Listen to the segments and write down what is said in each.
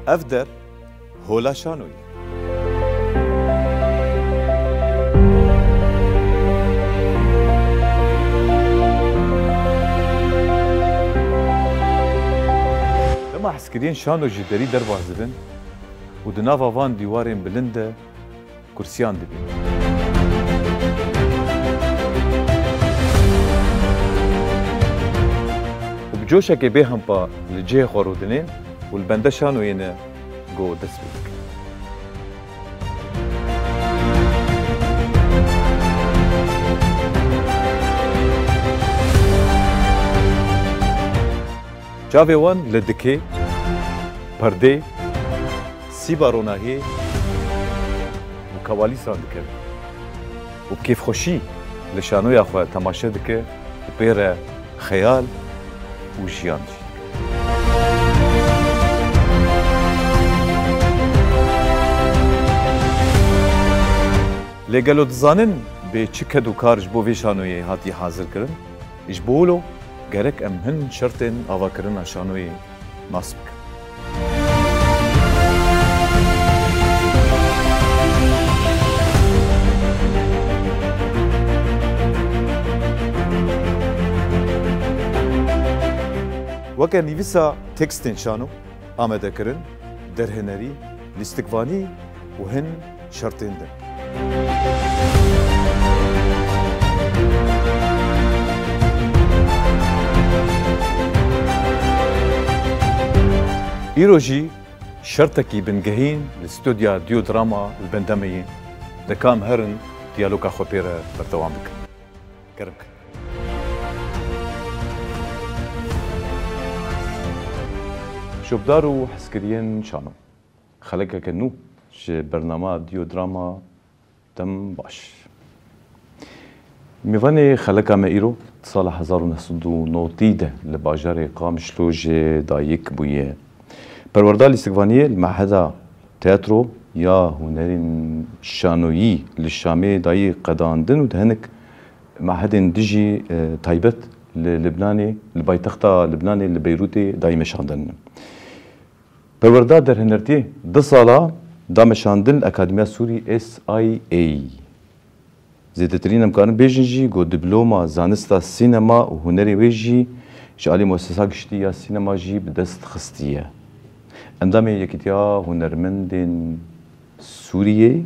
افدر هولا شانوي لما حسكرين شانو جدري دربا زبن ودنافا فان ديوارين بلنده كرسيان دبي وبجوشة كبيهم با لجيه خورودنين والبنده شانو ينا جو دسبك جاوی وان لدکه پرده سی باروناهی و کوالی سان دکه و کیف خوشی لشانوی اخواه تماشه دکه و پیر خیال و جیان جی لگلو دزانن به چی کد و کارش بو وی شانوی هاتی حاضر کرن اش بولو gerek em hin şertên avakirina şanoyê nasb bikin. Weke nivîsa tekstên şano amade kirin, derhenerî, lîstikvanî û hin şertên din. إيروجي شرطكي بنجهين الاستوديو ديو دراما البندميين دكام هرن ديالوكا خوبيرا برتوامك كرمك شو بدارو حسكريين شانو خلقها كنو شي برنامج ديو دراما تم باش میوانی خلقا ما ایرو سال 1990 لباجار قامشلوج دایک بویه پروردال استقبانیه المعهد تياترو يا هنرين شانويي للشامي داي قداندن ودهنك معهد دجي تايبت للبناني البايتختا لبناني لبيروتي داي مشاندن پروردال در هنرتي ده سالا دا مشاندن اكاديميا سوري SIA زيدترين امكان بيجنجي جو دبلوما زانستا سينما وهنري ويجي جالي مؤسسة قشتية سينما جي بدست خستية اندامي يكتيا هنرمندين سورية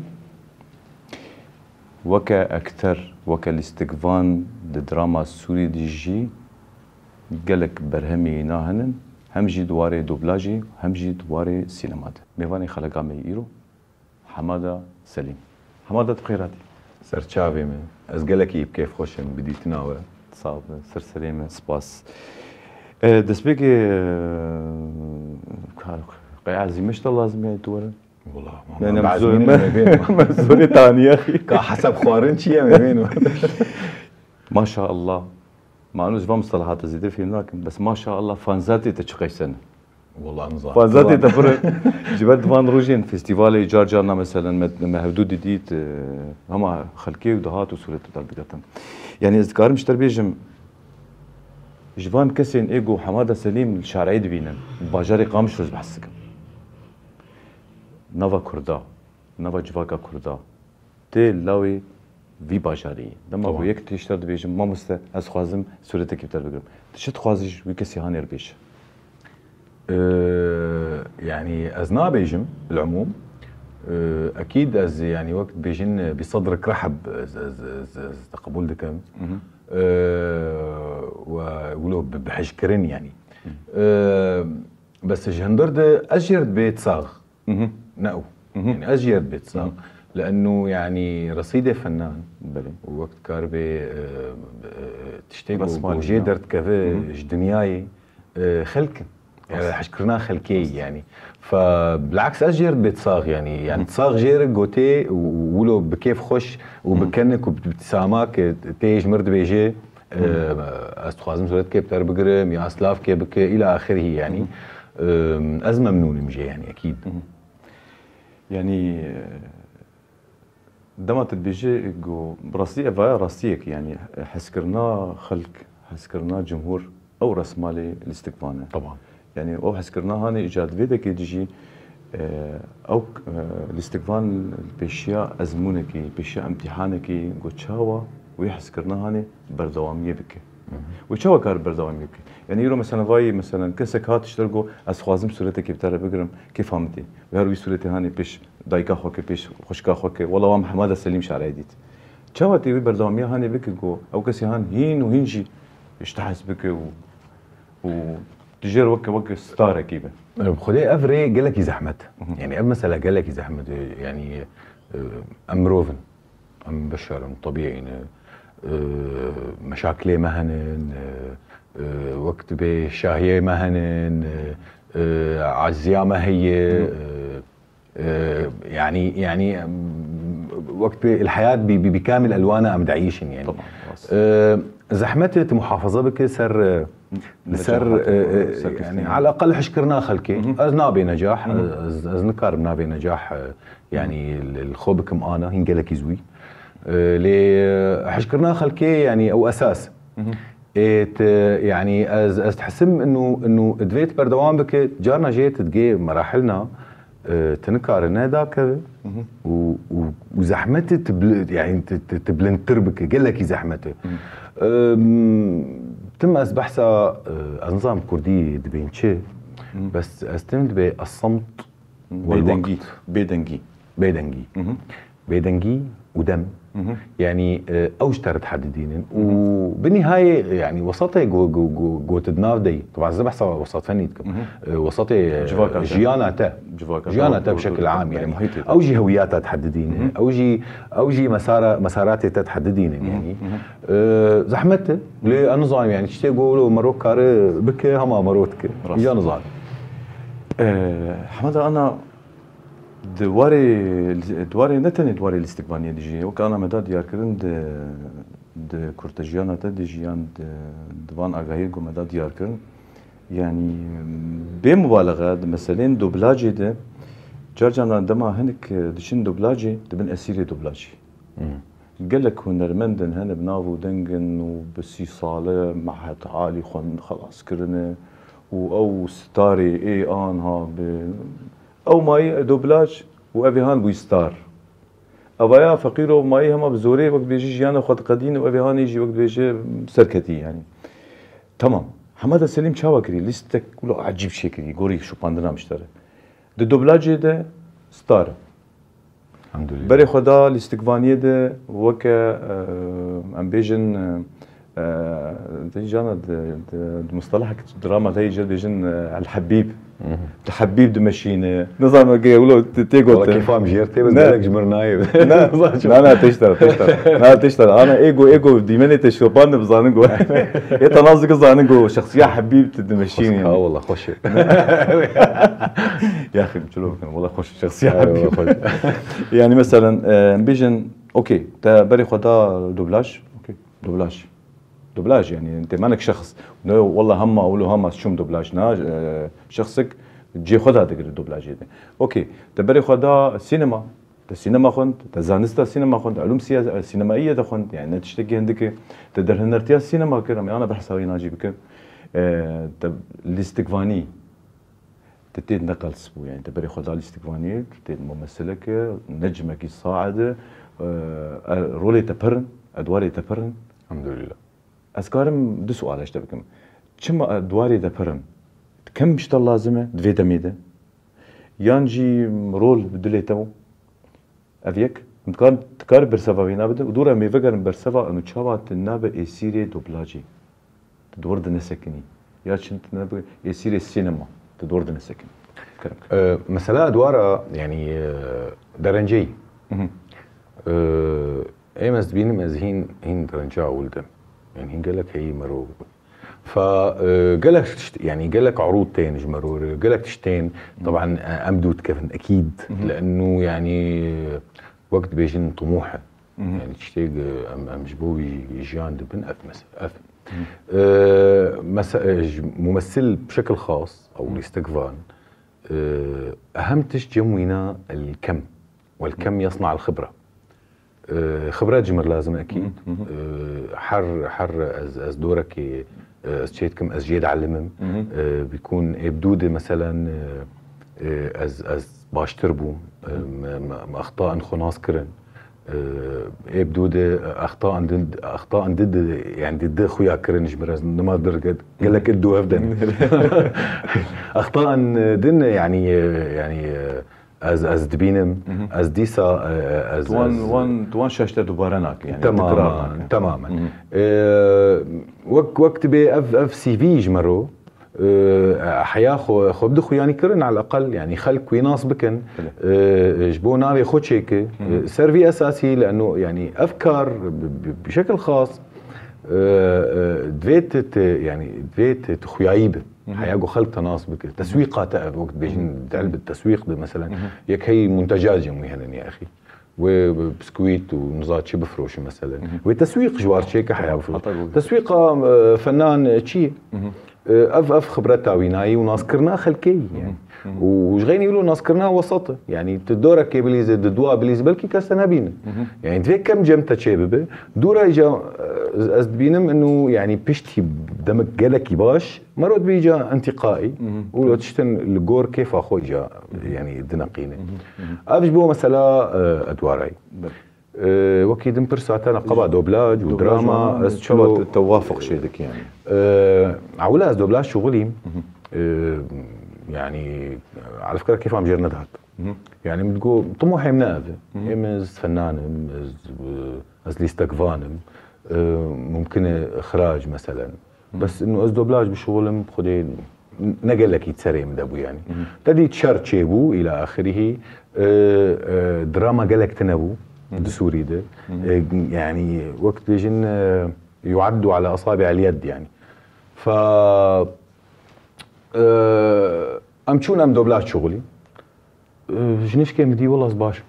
وكا اكتر وكا الاستقفان دراما سوري ديجي قالك برهمي ناهنن هم جي دواري دوبلاجي هم جي دواري سينمات ميواني خلقا ميئيرو حمادة سليم حمادة بخيراتي سرچاوی من از گلکی بکیف خوشم بدیت ناوه صعب سرسريمه سباس دسبيكي قيع عزيمش لازم يعني تورا والله مزوني تاني يا اخي حسب خوارن شيء ما بينه ما شاء الله مع انه زفا مصطلحات زيد في لكن بس ما شاء الله فانزاتي تشقي سنه والله نظام فانزاتي تفرق جبت فان روجين فيستيفال جارجانا مثلا مهدود ديت هما خلكي ودهات وسورة دالدقتن يعني اذكار مش تربيجم جوان كسين ايجو حماده سليم الشارعي دبينن باجاري قامش روز بحسكم نوفا كردا نوفا جواكا كردا تي لاوي في باجاري لما بو يك تشتر دبيجم ما مسته از خوازم صورتك كيف تربيجم تشت خوازج وي كسي هانير بيش يعني از نابيجم بالعموم اكيد از يعني وقت بيجن بصدرك رحب از تقبل دكم ويقولوا بحشكرن يعني بس جهندرد اجرد بيت صاغ نقو يعني اجرد بيت صاغ لانه يعني رصيده فنان بلي ووقت كاربي تشتغل وجيدرت كذا دنياي خلك يعني حشكرنا خلكي يعني فبالعكس اجير بتصاغ يعني تصاغ جير جوتي وولو بكيف خوش وبكنك وبابتسامك تيج مرد بيجي استخوازم سورت كيف تربقرم يا اسلاف كيف بك الى اخره يعني ازمه ممنون مجي يعني اكيد يعني دمت بيجي جو براسي افا راسيك يعني حسكرنا خلق حسكرنا جمهور او رسمالي الاستقبال طبعا يعني او حسكرنا هاني ايجاد فيدك يجي او الاستقبال باشياء ازمونك باشياء امتحانك قوتشاوا ويحس كرنا هاني بردواميه بك وشاوا كار بردواميه بك يعني يرو مثلا فاي مثلا كسك هات اشترقوا از خوازم صورتك بتاع بقرم كيف فهمتي وهروي صورتي هاني بيش دايكا خوك بيش خوشكا خوك والله وام حماده سليم شعر عيديت شاوا تي بردواميه هاني بك جو او كسي هان هين وهينجي اشتحس بك و تجير وك ستاره كيبه خدي افري قال لك زحمت يعني اب مثلا قال لك زحمت يعني ام روفن ام بشر ام طبيعي مشاكل مهنن وقت بشاهيه مهنن عزيا ما هي يعني وقت الحياه بكامل الوانها ام دعيشن يعني طبعا زحمتت محافظه بك سر يعني على الاقل حشكرنا خلكي از نابي نجاح از نكار نابي نجاح يعني الخوبكم انا هنقلك يزوي لي حشكرنا خلكي يعني او اساس يعني از تحسم انه دفيت بردوام بك جارنا جيت تجي مراحلنا تنكر ناداك وزحمتي يعني تبلنتر بك قال لك زحمتي تم بحثها نظام كردي دبينشي بس استمد بالصمت والوقت بيدنجي ودم يعني اوج تحددين وبالنهايه يعني وسطي جو تدنافدي طبعا زي بحث وسط فني وسطي جيانا تا بشكل عام يعني اوجي هوياتها تحددين اوجي مسارات تحددين يعني زحمته لنظام يعني تشتي يقولوا مروك كار بك هما مروتك يا نظام حماده انا دواري نتني دواري الاستقبالية ديجي وكأنا مدى ديار كرن د كورتجيانا تا ديجيان دوان اغاهيرغو مدى ديار كرن يعني بمبالغة مثلا دوبلاجي ده جارجانا عندما هنك دشين دوبلاجي دبن اسيري دوبلاجي قال لك هنرمندن هنا بنافو دنجن وبسي صالة معهد عالي خلاص كرنا او ستاري اي ان ها او ماي دوبلاج وابي هان بو ستار ابايا فقيرو ماي هما بزوري وقت بيجي جيانا خد قدين وابي هان يجي وقت بيجي سركتي يعني تمام حماده سليم شاوكري ليستك كله عجيب شكلي غوري شو باندنا مشتري الدوبلاج ده ستار الحمد لله بري خدا الاستقبانيه ده وكا امبيجن جانا مصطلح دراما تاي جد بيجن الحبيب الحبيب دمشينا نظام يقولوا تيجو والله كيف فاهم جيرتي بس بالك جمر نايب لا تشتري انا ايجو ديماني تشوبان بزانغو يتنازق زانغو شخصيه حبيب دمشيني اه والله خوش يا اخي بتشوف والله خوش شخصيه حبيب يعني مثلا بيجن اوكي تا بري خدا دوبلاج اوكي دوبلاج يعني انت مانك شخص والله هم اقولوا هم شو دوبلاج شخصك تجي خذها تقدر الدوبلاج ده اوكي تبري خذها سينما السينما خنت تزانستا السينما خنت علوم سينمائيه خنت يعني تشتكي عندك تقدر هنرتيا السينما كرم انا بحسها ناجي بك الاستقفاني تتيد نقل سبو يعني تبري خذها الاستقفاني تتيد ممثلك نجمك يصاعد رولي تبرن ادواري تبرن الحمد لله اسكارم دو سؤال اشتبكم كم دواري دبرن كم بشتغل لازمه دوي دميده يانجي رول بدليتو افيك متكان تكار برسفا بينا بده ودورا مي فكر برسفا انه تشابات النابه اسيري دوبلاجي تدور دنا سكني يا شنت نابه اسيري السينما تدور دنا سكني مثلا ادوار يعني درنجي ايمس بين مزهين هين درنجا ولدم يعني قال لك هي مرور فقال لك يعني قال لك عروض تاني مرور قال لك تشتين طبعا امدود كفن اكيد لانه يعني وقت بيجن طموحه يعني تشتيق امجبو يجيان دبن ممثل بشكل خاص او الاستقفال اهم تشجموينا الكم والكم يصنع الخبره خبرات جمر لازم اكيد حر از دورك از شيتكم از جيد علمم بيكون بدوده مثلا از باشتر بوم اخطاء خناص كرن بدودة اخطاء ضد يعني ضد خويا كرن جبرز ما درجت قال لك ادو افدن اخطاء دن يعني از دبينم از ديسا از توان شاشته دوبارناك يعني تماما وقت بي اف سي في جمرو حياه خو بدو يعني كرن على الاقل يعني خلق ويناس بكن جبو نابي خو تشيك سيرفي اساسي لانه يعني افكار بشكل خاص دفيت يعني دفيت تخيايبه حياجو خلق تناس بك تسويقات وقت بيجي تعلب التسويق مثلا ياك هي منتجات يومي هنا يا اخي وبسكويت ونزات شي بفروش مثلا وتسويق جوار شيكه حياه بفروش تسويق فنان تشي اف خبرتها ويناي وناس كرنا خلكي يعني وشغين يقولوا ناس كرنا وسط يعني تدورا كيبليز دوا بليز بلكي كاستنابين يعني تفيك كم جمتا شباب دورا اجا ازدبينم انه يعني بيشتي دمك جالك باش مرات بيجا انتقائي ولو تشتن الجور كيف اخو اجا يعني دنقينه افجبو مثلا ادواري وكيد برساتنا قبع دوبلاج ودراما شو التوافق شيدك يعني عولا از دوبلاج شغلي يعني على فكره كيف عم جرندها يعني بتقول طموحي مناف امز فنان از ليستكفانم ممكن اخراج مثلا بس انه از دوبلاج بشغلم بخدي نقل لك يتسري من ابو يعني تدي تشارت شيبو الى اخره دراما قالك تنبو دسوري ده يعني وقت بيجن يعدوا على اصابع اليد يعني ف امشون ام دوبلاج شغلي جنيش كان بدي والله صباش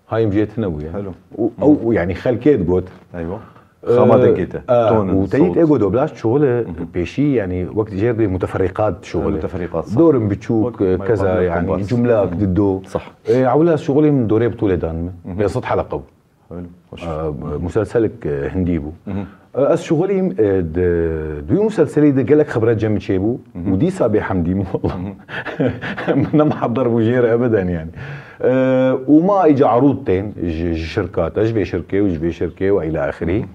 هاي مجيت نوي يعني حلو او يعني خلكيت قوت ايوه خامة دقيقة وتيت ايجو دوبلاج شغله بيشي يعني وقت جير متفرقات شغله متفرقات صح دور بتشوك كذا يعني جملة ضده صح عولا شغلي من دوري بطولة دانمة بيصد حلقة مسلسلك هنديبو اس شغلي دوي مسلسلي ده قالك خبرات جنب شيبو ودي سابي حمدي والله ما محضر بوجير ابدا يعني وما اجى عروضتين شركات اجبي شركه وجبي شركه والى اخره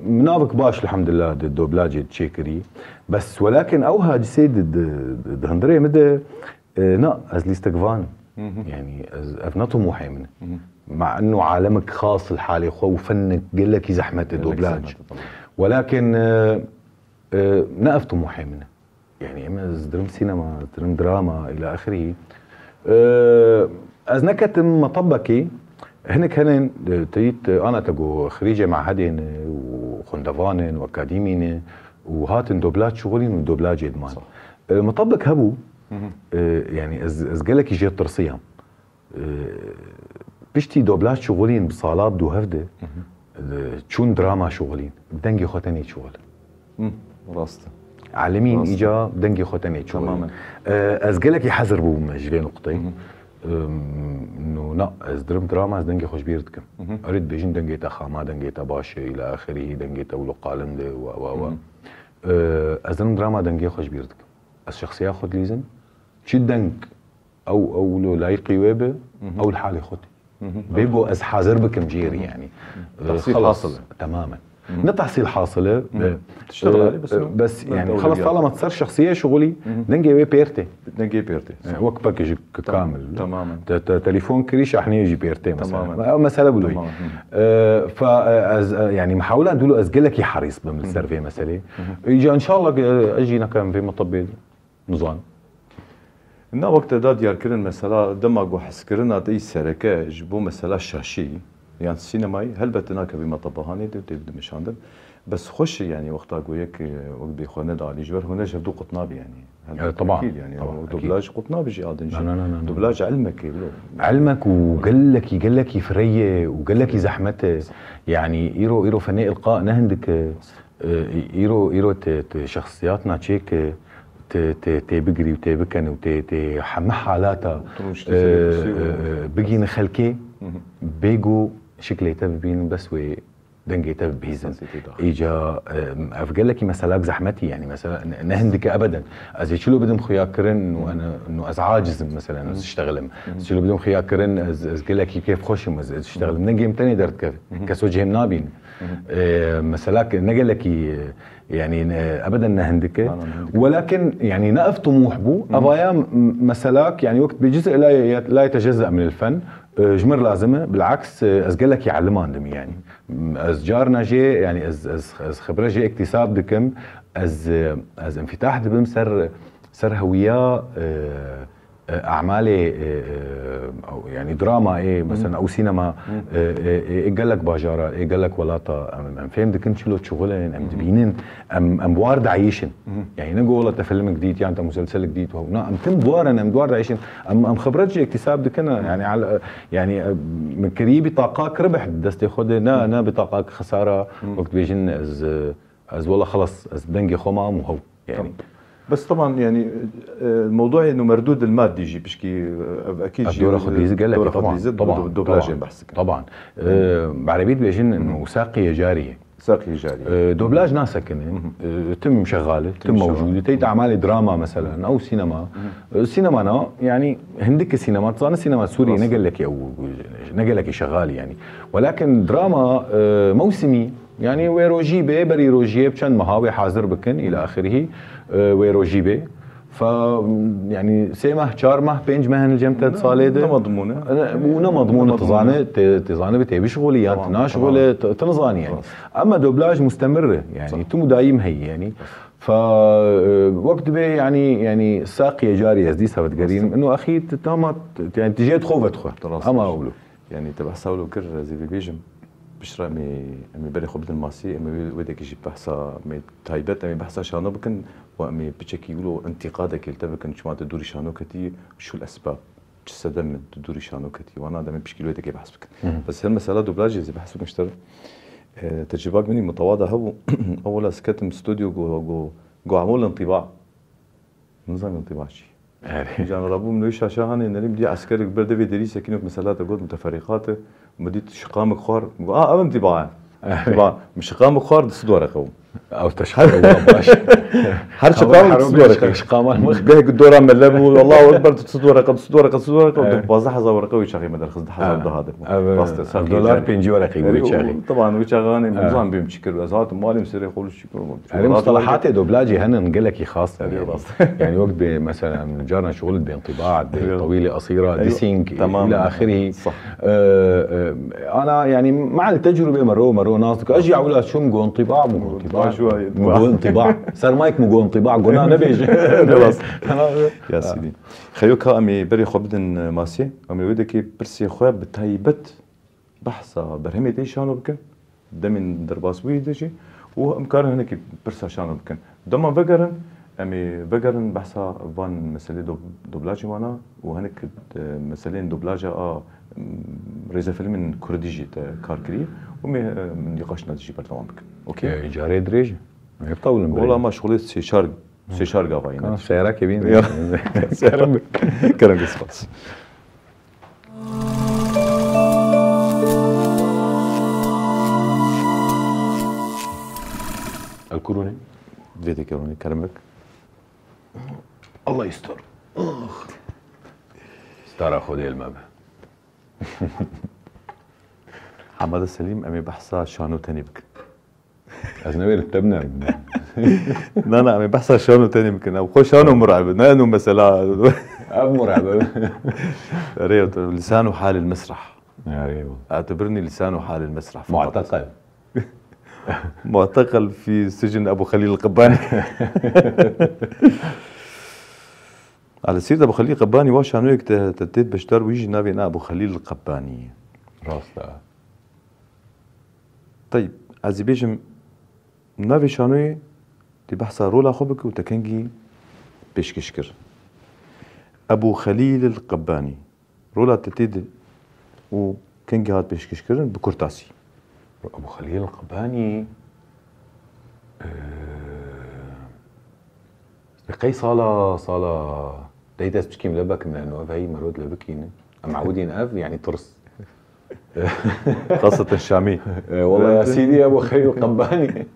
منافق باش الحمد لله الدوبلاج تشيكري بس ولكن اوها سيد هندري مدى نا از ليستكفان يعني افنا طموحي منه مع انه عالمك خاص الحالي خو وفنك قال لك زحمه الدوبلاج ولكن نقف طموحي منه يعني اما درم سينما درم دراما الى اخره از نكت مطبكي هنك هنن تيت انا تجو خريجه معهدين وخندفانن واكاديمين وهاتن دوبلاج شغلين ودوبلاج ادمان مطبق هبو يعني از قال لك يجي ترصيهم بشتي دوبلاج شغلين بصالات دو هفده تشون دراما شغلين بدنجي خوتني شغل راسته عالمين اجا بدنجي خوتني شغل تماما از قال لك يحذر بو مجلي نقطه انه لا از درم دراما از دنجي خوش بيرتكم اريد بيجين دنجيتا خاما دنجيتا باشا الى اخره دنجيتا ولو قالند و از درم دراما دنجي خوش بيرتكم از شخصيه خد ليزن تشي دنك او لو لايقي ويبه او الحالي خدي بيجو از حاضر بك مجيري يعني تحصيل حاصله تماما تحصيل حاصله تشتغل عليه بس يعني خلص طالما تصير شخصيه شغلي دنجي وي بيرتي دنجي بيرتي وك باكج كامل تماما تليفون كريش احنا يجي بيرتي مثلا مساله بلوي ف يعني محاوله ندولو از قالك حريص بالسيرفي مساله يجي ان شاء الله اجينا كان في مطبي نظام إنه وقت داد ياركرن مثلا دماغ وحسكرنا دي سركة جبو مثلا شاشي يعني السينماي هل بتناك بما طبهاني دي تبدأ مشاندر بس خوش يعني وقتها قويك وقت بيخونا دالي جبر هنا جبدو قطنابي يعني طبعا يعني دوبلاج قطنابي جي عادن جي دوبلاج علمك علمك وقال لك يفريه وقال لك زحمته يعني يرو فني القاء نهندك يرو شخصياتنا تشيك تبقري وتبكن وتحمح حالاتها بيجي نخلكي بيجو شكليتها بين بس دنجي تب بيزن ايجا افقال لك مسلاك زحمتي يعني مثلا نهندك ابدا از شلو بدهم خياكرن وانا انه از عاجز مثلا از اشتغل شلو بدهم خياكرن از قال لك كيف خوشم از اشتغل من جيم ثاني درت كسوجه نابين مسلاك نقل لك يعني ابدا نهندك ولكن يعني نقف طموح بو ابايا مسلاك يعني وقت بجزء لا يتجزأ من الفن جمر لازمه بالعكس از قال لك يعلمها عندهم يعني از جارنا جي يعني از خبره جي اكتساب دكم از انفتاح دبم سر هويه اعمالي او يعني دراما ايه مثلا او سينما ايه قال لك باجاره ايه قال لك ولاطه ام فهم دكن شلو شغلين ام دبينين ام وارد عايشن يعني نقول والله فيلم جديد يعني مسلسل جديد ام تم بوارن ام وارد عايشن ام خبرتي اكتساب دكن يعني على يعني من كريبي طاقاك ربح دستي خد انا بطاقاك خساره وقت بيجن از والله خلص از دنجي خمام وهو يعني بس طبعا يعني الموضوع انه مردود المادي يجي بشكي اكيد الدور اخذ ليزي قال لك طبعا الدوبلاج بحسك طبعا بعربيت بيجن انه ساقيه جاريه ساقيه جاريه دوبلاج ناس سكنه تم شغاله تم موجوده تيت اعمال دراما مثلا او سينما سينما يعني هندك سينما تصان سينما سوري نقل لك او نقل لك شغال يعني ولكن دراما موسمي يعني ويرو جيبه بري روجيه بشان مهاوي حاضر بكن الى اخره ويرو جيبه ف يعني سيمه چارمه بنج مهن الجمتد صالده مضمونه ونا مضمونه تزانه بتبي شغليات نا شغله تنظاني يعني اما دوبلاج مستمره يعني تم دايم هي يعني ف وقت به يعني ساقيه جاريه زدي سبت قرين انه اخي تمت يعني تجي تخوفت خو اما اقولوا يعني تبع ساولو كر زي بيجم بشرا مي بري خبز الماسي مي ودك يجي بحثا مي تايبت مي بحثا شانو بكن ومي بتشكي يقولوا انتقادك يلتبكن شو ما تدوري شانو كتي شو الاسباب تسدم تدوري شانو كتي وانا دائما بشكي ودك بحث بكن بس هالمساله دوبلاج زي بحث مشترك تجربه مني متواضعه هو اول سكتم استوديو جو عمول انطباع نظام انطباع شيء جان رابو من ويش عشان ان بدي عسكري كبر دبي دريسه كينو مسالات اقول متفرقات ومديت شقامك خار انطباع مش شقامك خار صدور قوم او تشخر هر شقامك صدور شقامه به الدوره ملبو والله اكبر صدور بازح ورقه ويش اخي مدرخ حسب هذا دولار بينجي ورقه ويش طبعا ويش اغاني نظام بيمشكل ازات مالي مسير يقول شكرا هذه مصطلحات دوبلاجي هن نقلك خاص يعني وقت مثلا جارنا شغل بانطباع طويله قصيره ديسينج الى اخره انا يعني مع التجربه مرو ناس اجي اقول شو مقو انطباع شوي مقو انطباع صار مايك مقو انطباع قلنا نبيج خلاص يا سيدي خيوك امي بري خبدن ماسي امي ودك برسي خويا بتهيبت بحثه برهمتي شانو بكن دمن درباس ويدجي وامكار هناك برسا شانو بكن دما بقرن امي بقرن بحثه فان مساله دوبلاج وانا وهناك مسالين دوبلاج ريزا فيلم كرديجي كاركري ومي نقاشنا تجي برلمان بكن اوكي جاري دريج ما يطول والله ما شغلت سي شارق قاين سيارك يبين سيارك كرم بس الكوروني فيدي كوروني كرمك الله يستر استر خذي المبه حماد السليم امي بحثا شانو تاني بك اجنبي رتبنا لا امي بحثا شانو تاني بك او شانو مرعب نانو مثلا مرعب ريت لسانه حال المسرح يا ريت اعتبرني لسانه حال المسرح معتقل معتقل في سجن ابو خليل القباني على سيرة ابو خليل القباني واش انو تتيت بشتر ويجي نابي انا ابو خليل القباني راستا طيب عزي بيجم نافي شانوي دي بحثا رولا خبك وتكنجي بيشكشكر ابو خليل القباني رولا تتيد وكنجي هات بيشكشكرن بكرتاسي ابو خليل القباني قي صاله دايتاس بشكي ملبك من انه هي مرود لبكين معودين اف يعني ترس خاصة الشامي. والله يا سيدي يا ابو خليل القباني.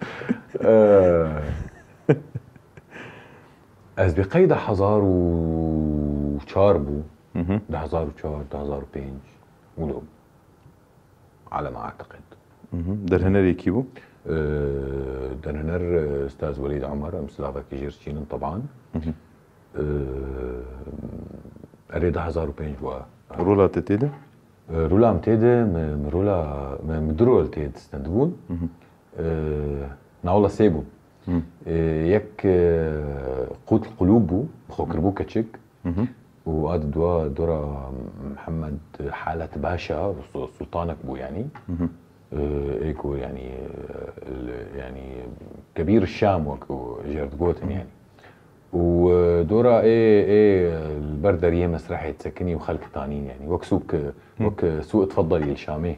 از بقيد حزار وشاربو ده هزار وشار ده هزار بينج ولو على ما اعتقد. درهنر يكيبو درهنر استاذ وليد عمر سلافاكي جيرشينن طبعا. اريد هزار بينج رولا تتيدا رولا متيدا رولا مدرول تيد استندبون ناولا سيبو يك قوت القلوب بو بخوكربو كتشك وقاد دورا محمد حالة باشا سلطانك بو يعني ايكو يعني يعني كبير الشام وكو جيرد جوتن يعني. ودورا ايه البردريه مسرحيه تسكني وخلق تانين يعني وك سوق تفضلي الشامي.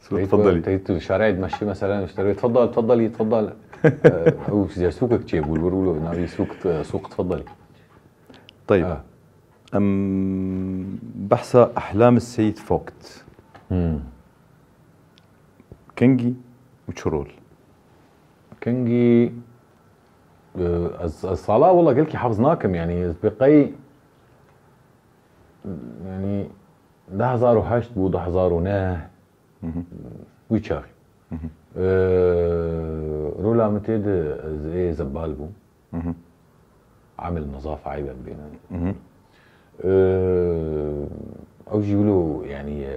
سوق تفضلي تيت الشارع تمشي مثلا اشتري تفضلي او سوقك تجيبوا الورولو نبي سوق تفضلي. طيب بحث احلام السيد فوقت كنجي وشرول. كنجي الصلاة والله قلت حافظناكم يعني بقي يعني ده هزارو هاشت بو ده هزارو ناه ويشاخي رولا متيد زي زبال بو عامل نظافة عيبة بينا او جيولو يعني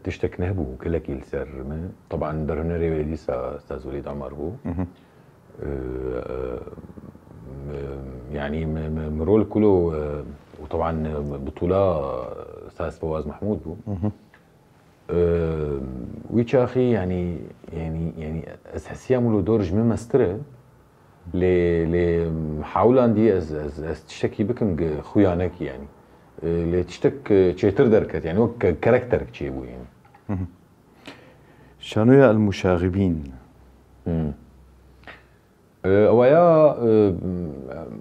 تشتك نهبو كلك يلسر طبعا درهنري وليديسا استاذ وليد عمر بو يعني مرول كله وطبعا بطولة استاذ فواز محمود بو ويتشاخي يعني اساسيا مولو دور جميع مستره ل محاولة عندي از تشتكي بكم خويانك يعني اللي تشتك تشيتر دركت يعني هو كاركترك تشيبو يعني. شانويا المشاغبين اويا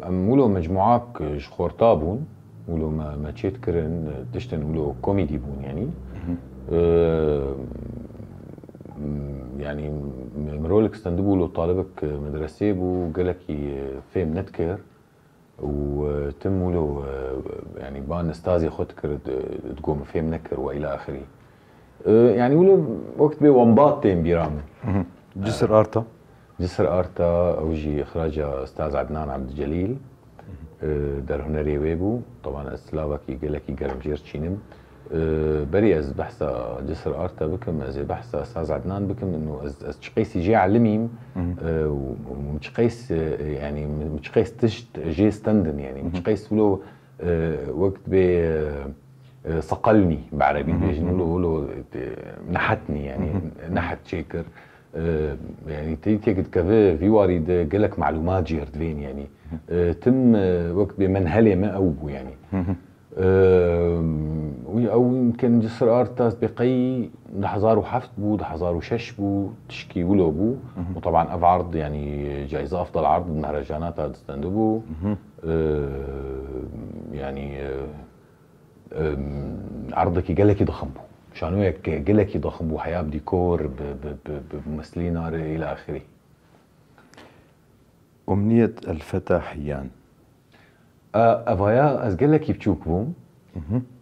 مولو مجموعات شخورطابون مولو ما تشيت كرن تشتن مولو كوميدي بون يعني يعني مرولك استندبوا له طالبك مدرسي بو قالكي فيم نتكر وتم له يعني بان استاذي خدكر تقوم فيم نكر والى اخره يعني ولو وقت بي ومباط تيم بيرام جسر ارتا اوجي اخراج استاذ عدنان عبد الجليل در هنري ويبو طبعا اسلاوكي قالكي قرمجير تشينم بري از بحثا جسر ارتا بكم از بحثا استاذ عدنان بكم انه از تشقيس يجي علميم ومتشقيس يعني متشقيس تشت جي ستندن يعني متشقيس ولو وقت بي صقلني بعربي بيجي نقولوا نحتني يعني نحت شيكر يعني تيجي كذا في وارد قالك معلومات جيرد فين يعني تم وقت بمنهله ما أوبو يعني او يمكن جسر ارتاس بقي دحزار وحفت بو دحزار وشش بو تشكي ولو بو وطبعا اف عرض يعني جائزه افضل عرض بمهرجانات هذا استندبو يعني عرضك قالك ضخم بو شانو قالك ضخم بو حياه بديكور بممثلين الى اخره. امنيه الفتى حيان افايا از قالك يبتشوك بو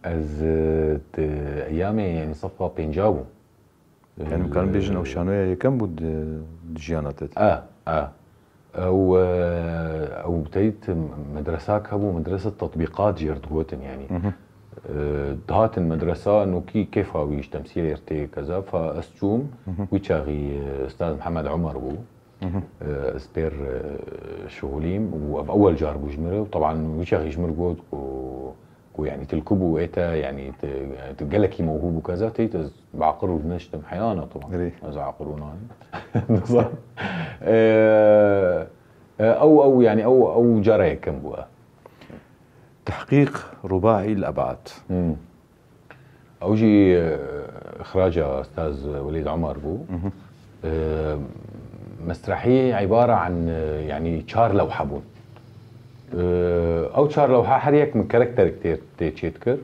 از ايامي يعني صفا بينجابو يعني كان بيجن او شانويا كم بود جياناتت او بتيت مدرساك هبو مدرسه تطبيقات جيرد غوتن يعني دهات المدرسه انه كيف هاويش تمثيل يرتي كذا فاستجوم ويتشاغي استاذ محمد عمر بو اسبير شغوليم واول جاربو جمره وطبعا ويتشاغي جمر جود ويعني تلكبوا ايتا يعني تقلكي موهوب وكذا تيت بعقروا بنشتم حيانا طبعا اذا عقرونا نظام او يعني او جرى كم بقى تحقيق رباعي الابعاد اوجي اخراج استاذ وليد عمر بو مسرحيه عباره عن يعني شار لوحه بون او شار لوحه حريك من كاركتر كتير تيتشيتكر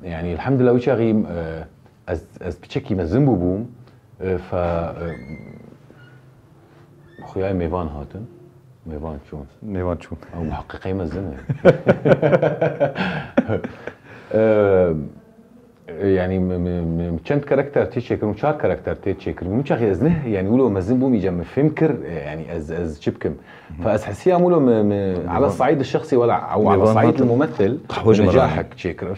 يعني الحمد لله وشاغي از بتشكي مزنبو بوم ف خوياي ميفان هاتن ميفان شون او محققي مزنه يعني كانت كاركتر تيتشيكر وشار كاركتر تيتشيكر ومش اخي ازنه يعني يقولوا مزن بومي جم فمكر يعني از شبكم فاسحسيها مولو على الصعيد الشخصي ولا او على الصعيد الممثل نجاحك تشيكر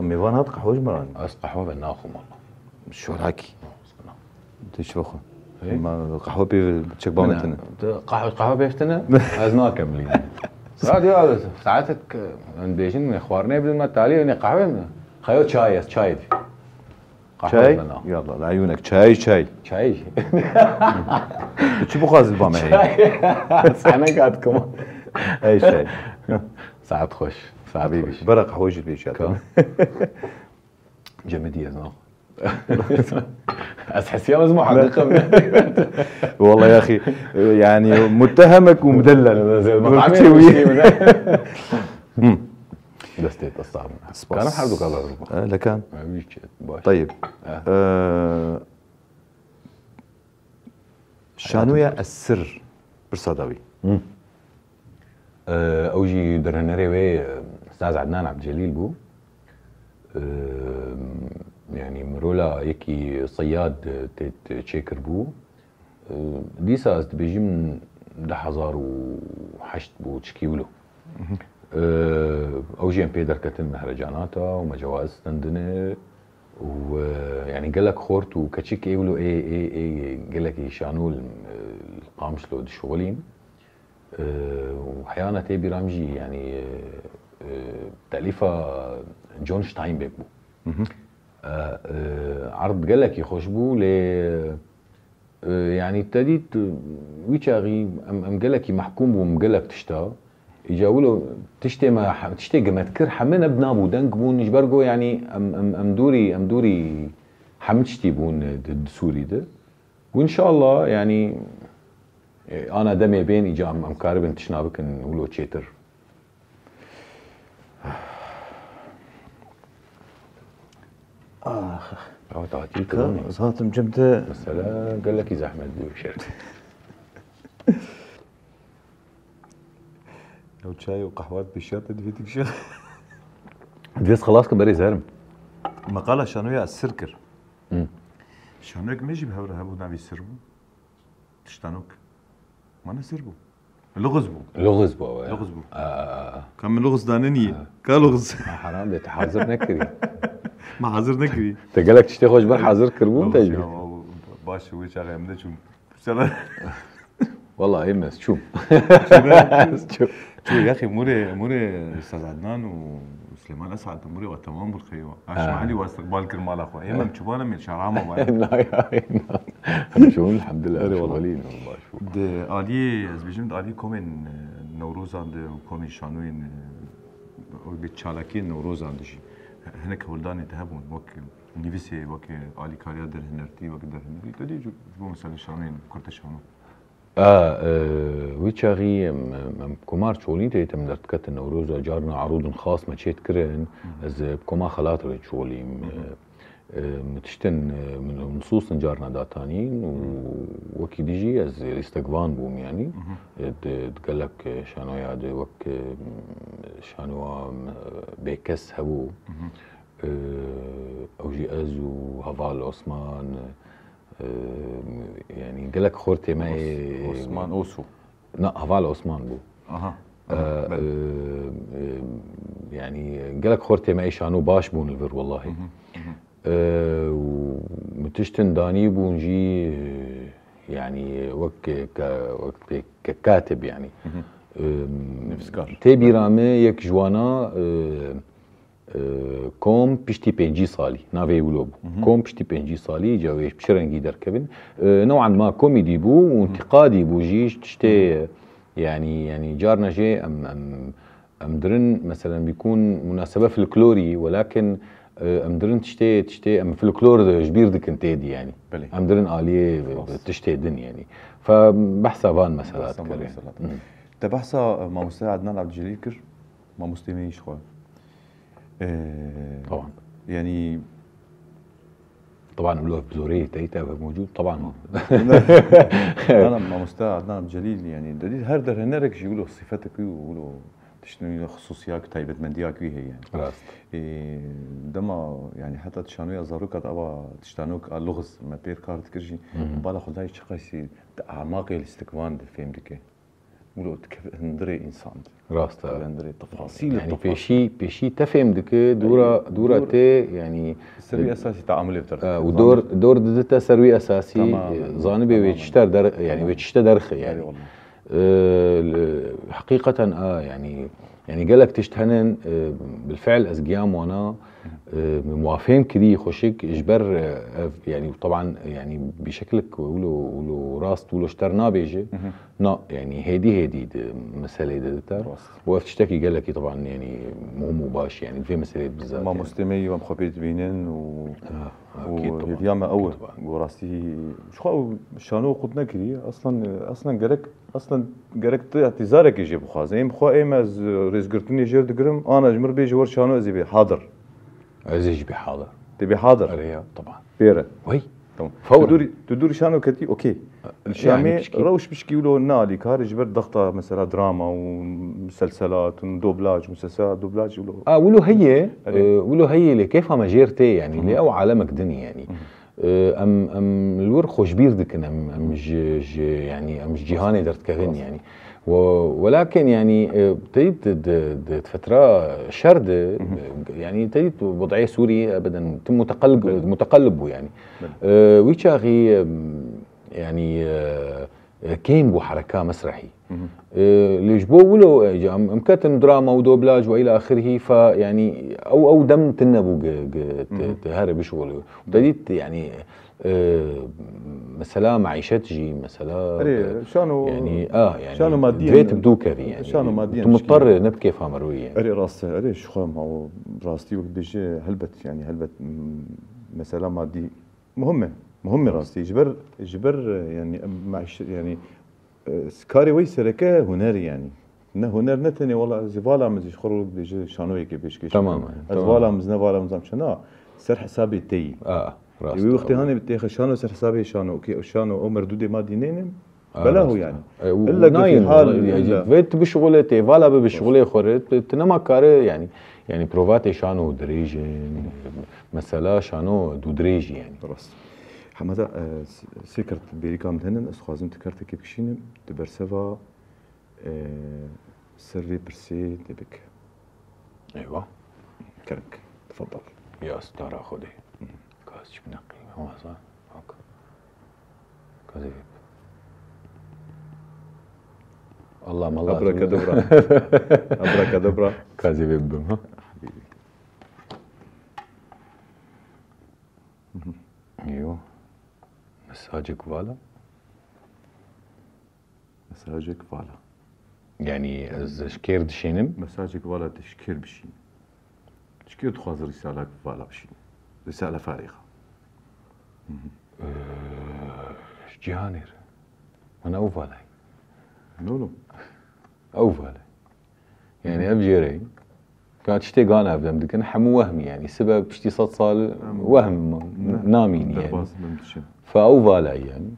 ميفان هات قهوه جمران قهوه بناخو والله شو الحكي تشوفه ما قهوه بتشيك بامتنا قهوه بيفتنا ازنا كاملين هذه ساعتك من بيجين اخبارنا بدون ما تالي قهوه خيوط شاي شاي يلا لعيونك شاي بتشوفوا غازل بامي انا قاعد كمان اي شاي ساعات خوش حبيبي برق حوجي البيش جمدية زناخ اسحس يا مزمو حقيقة والله يا اخي يعني متهمك ومدلل زي المطعمي دستيت الصعب كان حردو كذا لكان طيب شانويا السر برصداوي اوجي درهنري استاذ عدنان عبد الجليل بو يعني مرولا يكي صياد تشيكر بو ديسا است بيجي من 1008 بو تشكيولو اوجي ام بيدر كتن مهرجاناتا ومجواز تندنه ويعني قال لك خورت وكتشيك يقولوا ايه قال لك يشانوا القامش لو الشغلين وحيانا تيبي رامجي يعني تأليفة جون شتاينبيك بو عرض قال لك يخشبو ل يعني ابتديت ويشاغي ام قال لك محكوم ومقال لك تشتا يجاولوا تشتي ما تذكر حمنا بنابو دنك بون نجبرجو يعني ام دوري حمتشتي بون السوري ده وان شاء الله يعني انا دمي بين اجا ام كاربن تشنابك نقولوا تشيتر تعطيك صوت مجمده مثلا قال لك اذا احمد بشر لو شاي وقهوات بالشرطة دي فيتك شيء ديس خلاص كبري زهرم مقالة شانويا السركر شانويك ما يجي بهورة هبو نابي السربو تشتانوك ما نسربو لغز بو كان من لغز دانني كالغز حرام ده تحاضر نكري ما حاضر نكري تقالك تشتي خوش بر حاضر كربو تجي باش ويش اغا يمده شو والله يمس شو يا اخي موري استاذ عدنان وسليمان اسعد موري وتمام بالخيوه عاش معلي واستقبال كرمال اخويا يما مشبانا من شرامه لا شو الحمد لله شغالين والله شو الي از بيجمد الي كومن نوروز عند وكومن شانوين بتشالكين نوروز عند شي هناك ولداني تهبون وكل نيفيسي وكل الي كاريا در هنرتي وكل در هنرتي تدي جو مثلا شانوين كرت شانو ويتشاغي كومار شغلين تيتم درتكت النوروز جارنا عروض خاص ما تشيت كرن از بكوما خلاطر شغلي متشتن من نصوص جارنا داتانين وكي ديجي از استقبان بوم يعني تقول لك شانو ياد وك شانو بيكس هبو اوجي از وهفال عثمان يعني قال لك خورتي معي عثمان اوسو لا هفال عثمان بو يعني قال لك خورتي معي شانو باش بون الفر والله ومتشتن داني بونجي يعني وقت ككاتب يعني تبي رامي يك جوانا كوم بيشتي بينجي صالي نافي ولوب كوم بيشتي بينجي صالي جاويش بشرنجي دركبن نوعا ما كوميدي بو وانتقادي بو جيش تشتي يعني جارنا جي ام درن مثلا بيكون مناسبه فلكلوري ولكن ام درن تشتي ام فلكلور جبير دك انتيدي يعني ام درن اليه تشتي دن يعني فبحثها فان مسالات تبحثها مع مستر عدنان عبد الجليل كر مع مستمعيش خويا طبعا يعني طبعا له بزوريه تيتا موجود طبعا. انا مع مستوى عدنان جليل يعني دليل هردر هنرك يقولوا صفاتك ويقولوا تشنو خصوصيات تايبت مندياك ويه يعني راست دما يعني حتى تشانويا زاروكا ابا تشتانوك اللغز ما بير كارت كرجي بالا خداي شقايسي اعماق الاستكوان فهم ديك ولو هندري انسان راست هندري تفاصيل يعني بيشي تفهم دك دورا تي يعني سروي اساسي تعاملي بتر ودور دتا سروي اساسي زانبي ويتشتر يعني ويتشتر درخ يعني حقيقة يعني قالك تشتهنن بالفعل ازقيام وانا موافقين كذي خوشك اجبر يعني طبعا يعني بشكلك ولو راست ولو اشترنا بيجي نا يعني هيدي مسألة دتا وقف تشتكي قال لك طبعا يعني مو مباشر يعني في مسألة بزاف ما مستمي وما خبيت بينن وياما اول وراستي شو شانو قدنا كذي اصلا قرك اعتذارك يجي بخازين بخو ايما رزقرتني جرد قرم انا جمر بيجي ور شانو ازي حاضر عزيز بحاضر تبي حاضر اريا طبعا بيرة وي فورا تدوري شانو كتي اوكي الشامي يعني روش بشكي ولو نالي كار جبر ضغطه مثلا دراما ومسلسلات ودوبلاج مسلسلات دوبلاج ولو هي اللي كيفها مجيرتي يعني اللي او عالمك دنيا يعني ام الور خوش بير دكن ام يعني ام جيهاني درت كغن يعني ولكن يعني ابتديت فترة شرد يعني ابتديت وضعية سوري ابدا تم متقلب يعني ويشاغي يعني كاين بو حركة مسرحي اللي جبوه ولو مكاتن دراما ودوبلاج والى اخره فيعني او دم تنبو تهرب شغل ابتديت يعني مثلا معيشتجي مثلا شانو يعني شانو ماديا بيت بدوكري يعني شانو ماديا مضطر نبكي فامروي يعني اري راس اري شو ما راستي بيجي هلبت مثلا مادي مهمه راستي جبر يعني معيش يعني سكاري ويسركه هنري يعني هنر نتني والله زفالا مزيش خرج بيجي شانو يكي بيشكي تمام زفالا مزنفالا مزام شنا سر حسابي تي راست وقت هاني بتاخذ شانو سر حسابي شانو اوكي شانو او مردودي ما دينين بلاهو يعني الا في حال يعني فيت بشغلتي فالا بشغله خرت تنما كار يعني بروفاتي شانو دريجين مثلا شانو دو دريجي يعني راست حماده سكرت بيريكام هنن اسخازم تكرت كي بكشين تبرسفا سري برسي تبك ايوه كرك تفضل يا ستار خذي كاس بنقي هو صح هاك كذب الله ما الله ابركادبرا كذب ها ايوه مساجك فالا يعني از شكير دشينم مساجك فالا تشكير بشين تشكير تخاز رسالة فالا بشين رسالة فارغة جهانير انا او فالا نولو او فالا يعني ابجيري كانت شتي قانا ابدا بدك حمو وهمي يعني سبب شتي صال وهم نامين يعني فاو فالا يعني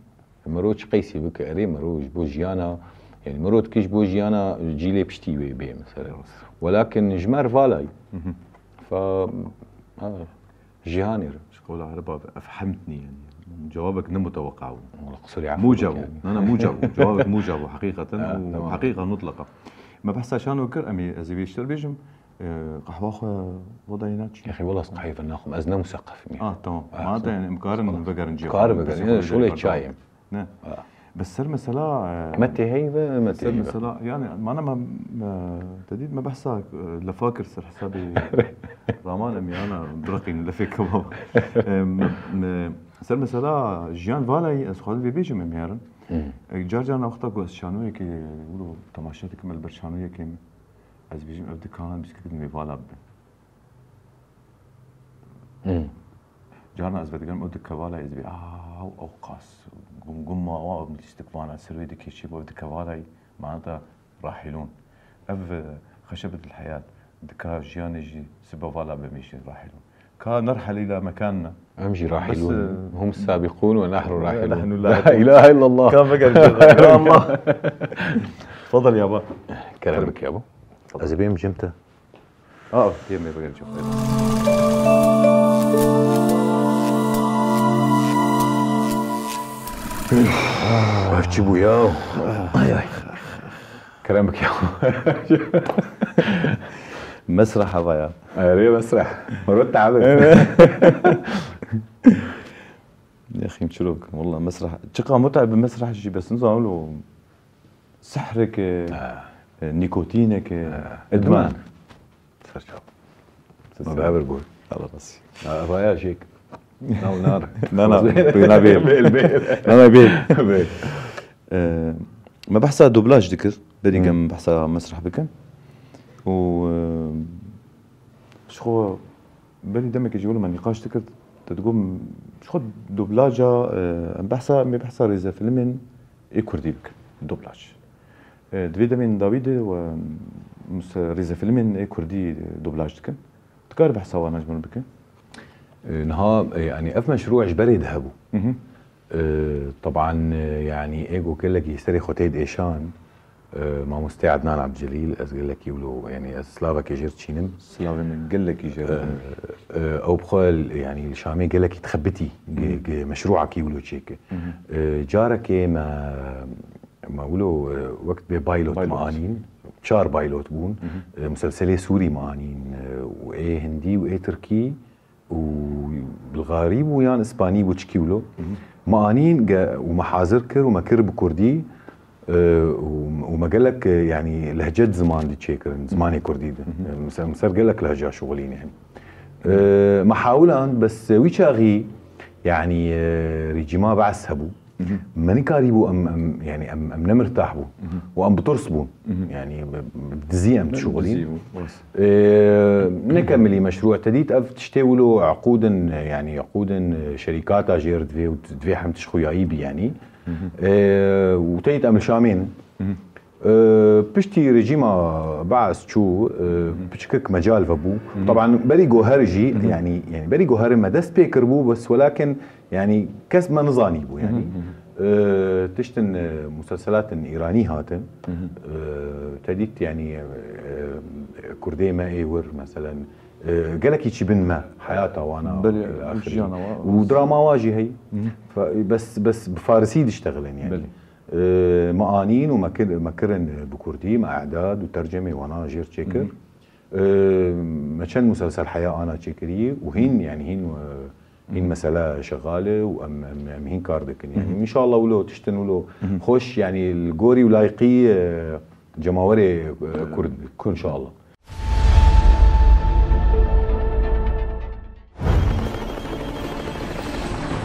مروج قيسي بك اري مروج بوجيانا يعني مرود كيش بوجيانا جيلي بشتي بي مثلا ولكن جمار فالاي ف جهانير شقول عربا افهمتني يعني جوابك متوقع مو جاوب يعني. انا مو جاوب جوابك مو جاوب حقيقه وحقيقه مطلقه ما بحسها شانو كر امي ازي بيشتر بيجم قهوه وضعينات يا اخي والله صحيح فناخم ازنا مثقف تمام معناتها يعني مقارن بقر نجيب قارن شغله شايم نعم بس سر مثلا متى هيبه متى سر مثلا يعني ما انا ما تديد ما بحسها لفاكر سر حسابي رامان امي انا برقين لفيك بابا سر مثلا جيان فالاي اسخال في بيجي مهيرن جارجانا وقتا قوس شانو هيك يقولوا تماشاتك مال برشانو هيك از بيجي ابدي كان بسكت مي فالا جانا از بدقم ودك كوالا از بي او قاس قم او مستقبانا سروي دك شي بود كوالا معناتها راحلون اف خشبة الحياة دكا جيانجي سبا فالا بمشي راحلون كنرحل الى مكاننا. امشي راحلون هم السابقون ونحن راحلون. نحن لا اله الا الله. كان بقى يا الله. تفضل يابا. كلامك يابا. ازبيم جمته. تيمي بقى نشوف. تجيبوا ياو. كلامك يابا. مسرح هذا يا مسرح مرت عبد. يا اخي مشروك والله مسرح تشقى متعب المسرح شيء بس نظام له سحرك نيكوتينك ادمان. ما بعبر بقول على راسي رايا شيك نار نار. لا بيل ما بحثها دوبلاج ذكر بدي كم بحثها مسرح بكن و شو بالي دمك يجي ما نقاش ذكر تقوم شو دوبلاجا بحثها ريزا فيلمين كردي بك دوبلاج دويدا من داويد و ريزا فيلمين كردي دوبلاج كن تكار بحثها وانا جمل بك نها يعني اف مشروع جبري ذهبوا طبعا يعني ايجو كلك يستري خوتيد ايشان مع مستعد عدنان عبد الجليل قال لك يقولوا يعني سلافك يجير تشينم سلافك قال لك يجير او بخال يعني الشامي قال لك تخبتي مشروعك يقولوا تشيك جارك ما يقولوا وقت ببايلوت معانين شار بايلوت بون مسلسلي سوري معانين وايه هندي وايه تركي وبالغريب ويان اسباني بوتشكيولو معانين ومحاضر كر وما كر بكردي وما قال لك يعني لهجات زمان دي تشيكر زماني كردي مسار قال لك لهجه شغلين يعني محاولا بس ويشاغي يعني ريجيما بعسهبو ماني كاريبو ام نمرتاح بو وام بترسبو يعني بتزيم شغلين نكملي مشروع تديت اف تشتاولو عقودا يعني عقودا شركات جير دفي حم تشخويا ايبي يعني وتيت ام الشامين بشتي رجيما بعث شو بشكك مجال فبو طبعا بري جوهرجي يعني بري جوهر ما دست بيكر بو بس ولكن يعني كسب ما نظاني بو يعني تشتن مسلسلات ايراني هاتن تديت يعني كردي ما ايور مثلا قالك يجي بن ما حياته وانا ودراما واجي هي بس بفارسي تشتغلن يعني معانين ومكرن بكردي مع اعداد وترجمه وانا جير تشيكر مشان مسلسل حياه انا تشيكري وهين يعني هين مساله شغاله وام هين كاردك يعني ان شاء الله ولو تشتن ولو خوش يعني الجوري ولايقي جماوري كرد ان شاء الله.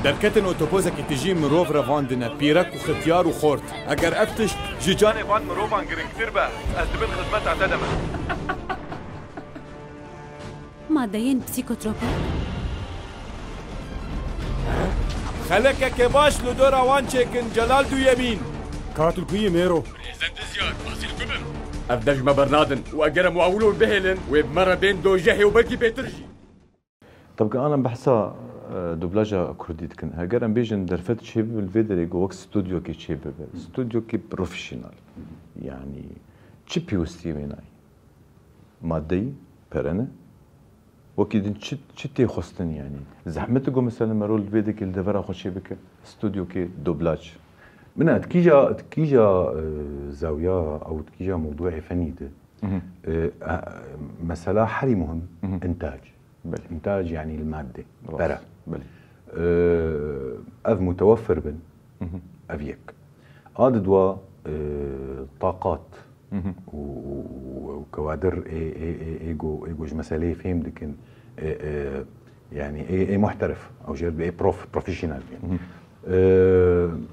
دركتن اوتوبوزك تجي مروف رافاندنا بيرك وختيار وخورت اگر افتش جيجاني فان مروفان جريكتير بقى ازدبن خدمات اعتدمه مادين بسيكوتروبيك خلك كباش لدور وان تشيكن جلال دو يمين كاتل كوي ميرو بريزنت زياد باسيل كوبم افدج ما برنادن واجرم واولون بهلن وبمره بين دو جهي وبلكي بيترجي طب انا بحسها دوبلاجا كرديت كن هاجرم بيجن درفت شيب الفيدري جوك استوديو كي شيب استوديو كي بروفيشنال يعني تشيبي وستيميناي مادي برنه وكيدن تشتي خستن يعني زحمتكم مثلا مرول الفيديك الدفرا خوشي بك استوديو كي دوبلاج منها تكيجا زاويه او تكيجا موضوع فني مسألة حري مهم انتاج بلي. انتاج يعني الماده برا بلي اف متوفر بن افيك هذا دوا طاقات وكوادر ايجو مسألة فهم لكن يعني اي محترف او جير باي بروفيشنال يعني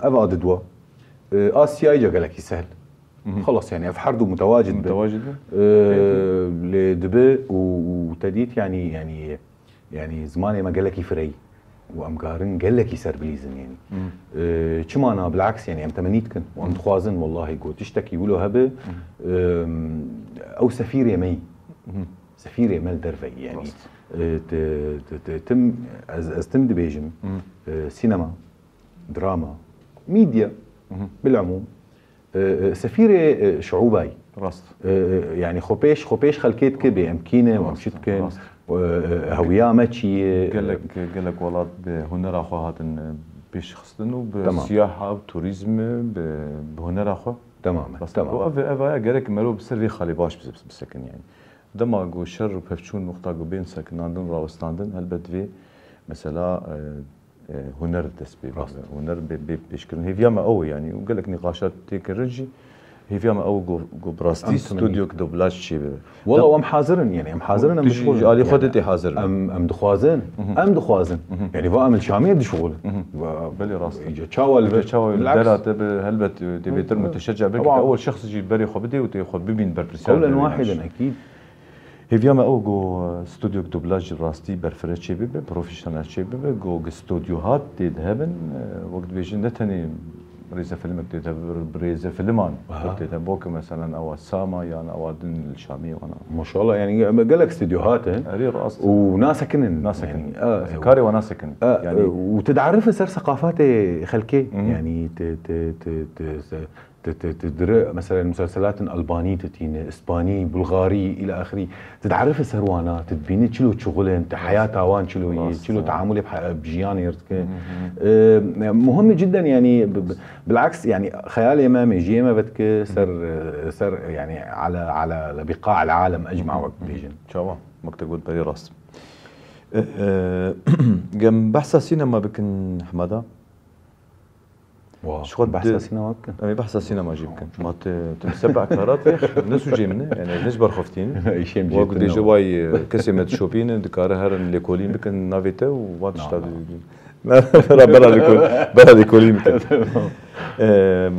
اف هذا دوا اسيا اجا قال لك يسهل خلص يعني اف حردو متواجد لدبي وتديت يعني زماني ما قال لك يفري وامقارن قال لك يسر بليزن يعني كما انا بالعكس يعني ام تمنيتكن وام تخوازن والله يقول تشتكي يقولوا هبه او سفير يمي سفير يمل درفي يعني تم از تم دبيجم سينما دراما ميديا بالعموم سفيرة شعوباي راست يعني خوبيش خلكيت كبي امكينه ومشتكن هوية ماتشي قال لك والله بهنر اخو هاتن بيش خصنو بسياحه بتوريزم بهنر اخو تماما افا قال لك مالو بسري خالي باش بسكن يعني دما جو شر بفشون نقطه جو بين سكناندن راوستاندن هلبت في مثلا هنر تسبيب هنر بيشكرن هي فيما قوي يعني وقال لك نقاشات تكرجي هي فيما قوي جو براستي استوديو دوبلاج شي والله وام حاضرن يعني ام حاضرن ام شغل قال خدتي حاضر ام دخوازن يعني بقى من شاميه دي شغل بلي راسي تشاول درات هلبت ديبيتر متشجع بك اول شخص يجي بري خو بدي وتاخذ ببين بربرسيال قولا واحدا اكيد هي فيما او جو استوديو دوبلاج راستي برفرت شي بي بروفيشنال شي بي جو استوديوهات تذهبن وقت بيجي نتني ريزا فيلم تذهب بريزا فيلمان تذهب بوك مثلا او الساما يعني او الشاميه وانا ما شاء الله يعني قال لك استديوهات وناسكن يعني كاري وناسكن يعني وتتعرف صار ثقافات خلكي يعني تدري مثلا مسلسلات الباني تتيني اسباني بلغاري الى اخره تتعرف سروانات تبيني شلو شغلن حياتها وان شلو تعاملي بجياني مهم جدا يعني بالعكس يعني خيال امامي جيما بدك سر يعني على بقاع العالم اجمع وقت بيجن شو ما تقول بري راس جنب بحث سينما بكن حماده شو بحث سينما بكن؟ بحث سينما جيبكن ما تسبع كارات يا اخي الناس جيمنا يعني نجبر خفتين وقت دي جواي كسمت شوبين دكاره هرن ليكولين بكن نافيتا وبعد اشتغل بلا ليكولين بكن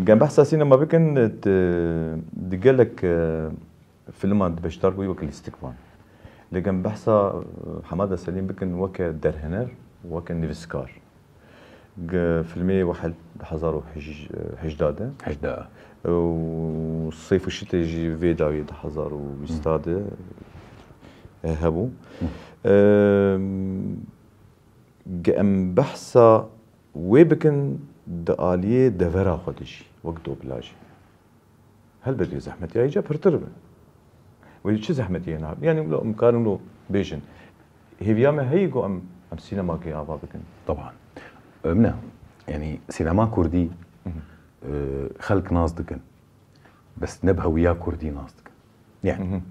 جنب بحث سينما بكن قال لك فيلم بشتركوا يوكل استكوان لكن بحث حماده سليم بكن وك درهنر وك نيفسكار فيلمي واحد بحضروا حجداده والصيف والشتاء يجي فيدا يتحضروا ويستاده هبو قام بحثا ويبكن دقاليه دفرا خدشي وقت دوبلاجي هل بدي زحمتي اجا برتربه ويش زحمتي هنا يعني لو مقارن له بيجن هي بياما هيجو ام سينما كي ابا بكن طبعا منا يعني سينما كردي خلق ناس دكن بس نبهه وياه كردي ناس دكن يعني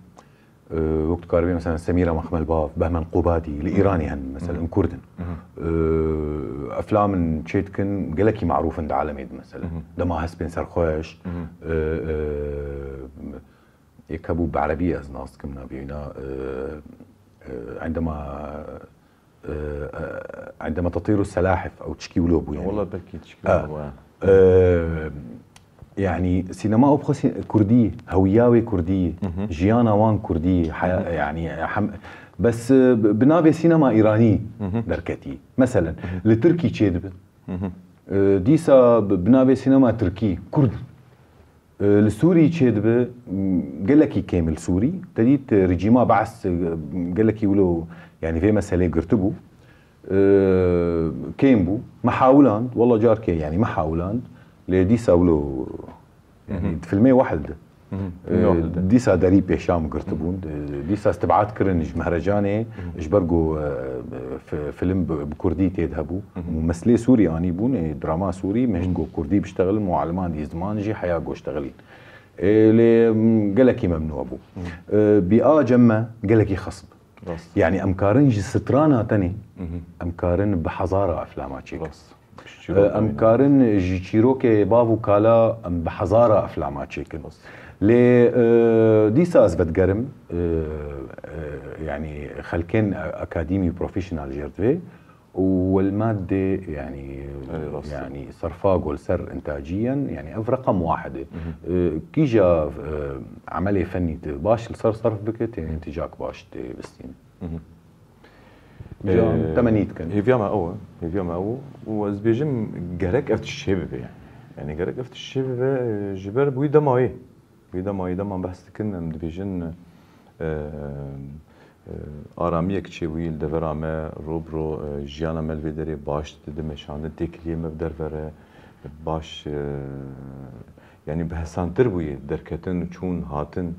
وقت كاربي مثلا سميره مخمل باف بهمن قبادي الايراني هن مثلا كردن افلام تشيتكن قلكي معروف عند عالمي مثلا دما هسبن سرخوش يكبوا بعربيه از ناس كمنا بينا عندما تطير السلاحف او تشكي ولوبو يعني والله بكي تشكي يعني سينما ابخس كرديه هوياوي كرديه جيانا وان كرديه يعني بس بنابي سينما ايراني دركتي مثلا التركي تشيدب ديسا بنابي سينما تركي كرد السوري تشيدب قال لك كامل سوري تديت رجيما بعث قال لك يقولوا يعني في مسألة قرتبو كيمبو محاولان والله جاركي يعني محاولان لديسا ولو يعني فيلمي واحد ديسا داري بيشام قرتبون ديسا استبعاد كرنج مهرجاني اجبرقو فيلم بكردي تيذهبوا ممثلي سوري اني بون دراما سوري مهنجو كردي بيشتغل معلمان دي زمان جي حياقو اشتغلين اللي قالكي ممنوع بو بيئة جمة قالكي خصب يعني امكارن جي سترانا تاني امكارن بحضاره افلامات شيك امكارن جي تشيروكي بافو كالا بحضاره افلامات شيك لي ديسا اثبت قرم يعني خلكين اكاديمي بروفيشنال جيرتفي والماده يعني صرفاقو سر انتاجيا يعني رقم واحد كي جا عمليه فني باش صرف بك انتاجك باش بستين تمانيت كان هي فيما او وزبيجم جرك افت الشباب يعني جرك افت الشباب جبر بويدا ماي بحث كنا مدبيجن آرامیه که ویل دورامه روبرو جیانا ملویدری باش دمشان تکلیه مبدر وره باش يعني بهسانتر بوي دركتن چون هاتن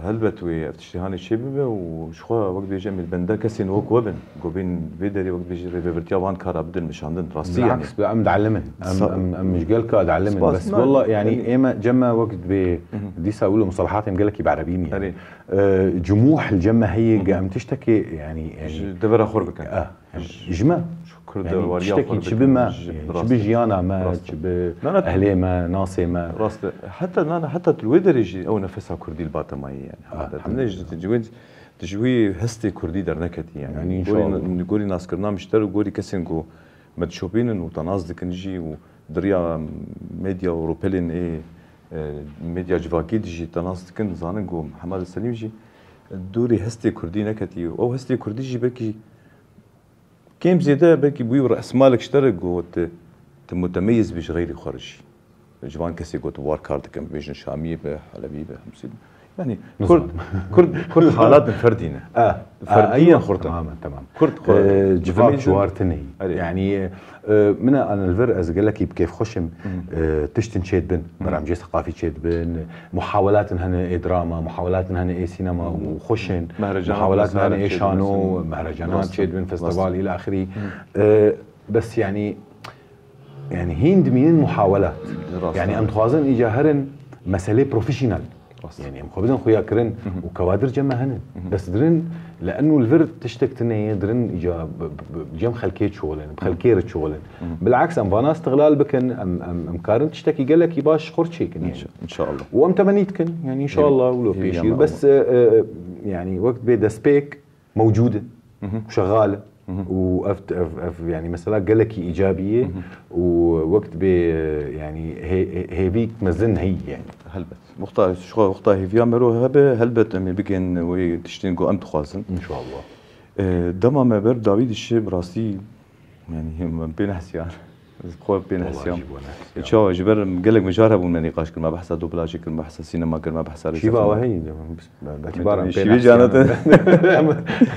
هلبت وي افتشتهاني شبه وشخوا وقت بيجي من بندا كسين وك وبن قوبين فيدري وقت بيجي ريفرتيا وان كار بدل مش عندن راسي يعني بالعكس ام دعلمه ام مش قال كاد علمه بس والله يعني ايما جمع وقت بدي اقول مصطلحات قال لك بعربيني يعني جموح الجمه هي قام تشتكي يعني دبر اخر بك جمع يعني تشتكي شبه ما شبه جيانا ما شبه اهلي ما ناصي ما راس حتى انا حتى الويدر يجي او نفسها كردي الباتا ماي يعني حتى تجوي هستي كردي در نكتي يعني ان شاء الله نقولي ناس كرنا مشتر وقولي كسنكو متشوبين وتناصدك نجي ودريا ميديا اوروبيلين ايه ميديا جواكي تجي تناصدك زاننكو محمد السليم جي دوري هستي كردي نكتي او هستي كردي جي بكي كيم زيادة بلكي بوي رأس مالك اشترك وت متميز بش غيري خارجي جوان كسي قلت وار كارد كم بيجن شامية به حلبية به حمصين يعني كرد حالات فردينة فردية خرطة تمام كرد جفاك جوارتني يعني من انا الفر از قال لك كيف خشم تشتن شيد بن برامج ثقافي شيد بن محاولات هنا دراما محاولات هنا سينما وخشن محاولات هنا شانو مهرجانات شيد بن فيستيفال الى اخره بس يعني هند مين محاولات يعني ام توازن اجاهرن مساله بروفيشنال يعني ام خبزن خويا كرن وكوادر جمع هن بس درن لانه الفرد تشتك تني درن اجا جم خلكيت شغلن بخلكير شغلن بالعكس ام فانا استغلال بكن ام كارن تشتكي قال لك يباش خرشيكن يعني ان شاء الله وام تمنيتكن يعني ان شاء الله ولو بيشير بس يعني وقت بيدا سبيك موجوده وشغاله وافت يعني مثلا قال لك ايجابيه ووقت بي يعني هي بيك مزن هي يعني هلبت وقتها شو وقتها هي في عمرو هلبت امي بكن وتشتين جو ام تخازن ان شاء الله دما ما بر داوود الشيب راسي يعني هم بين حسيان خوب بين حسيان ان شاء الله جبر قال لك مجرب من نقاش كل ما بحث دوبلاج كل ما بحث سينما كل ما بحث شيبا وهي باعتبار شيبي جانت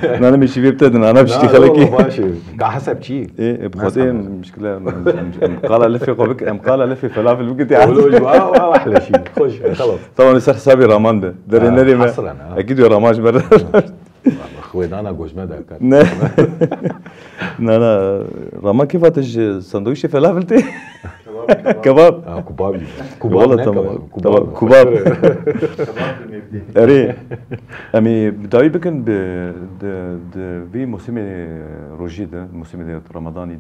انا مش شيبي ابتدى انا بشتي خلكي ماشي حسب شيء ايه بخاطر مشكله قال لفي قبك قال لفي فلافل بقيت احلى شيء خش خلاص طبعا يصير حسابي رامان ده درينا ما اكيد راماج مره خوينا انا جوز مدى كان لا رامان كيف تج سندويشه فلافل تي كباب كباب اري امي بداي بكن في موسم روجي ده موسم رمضاني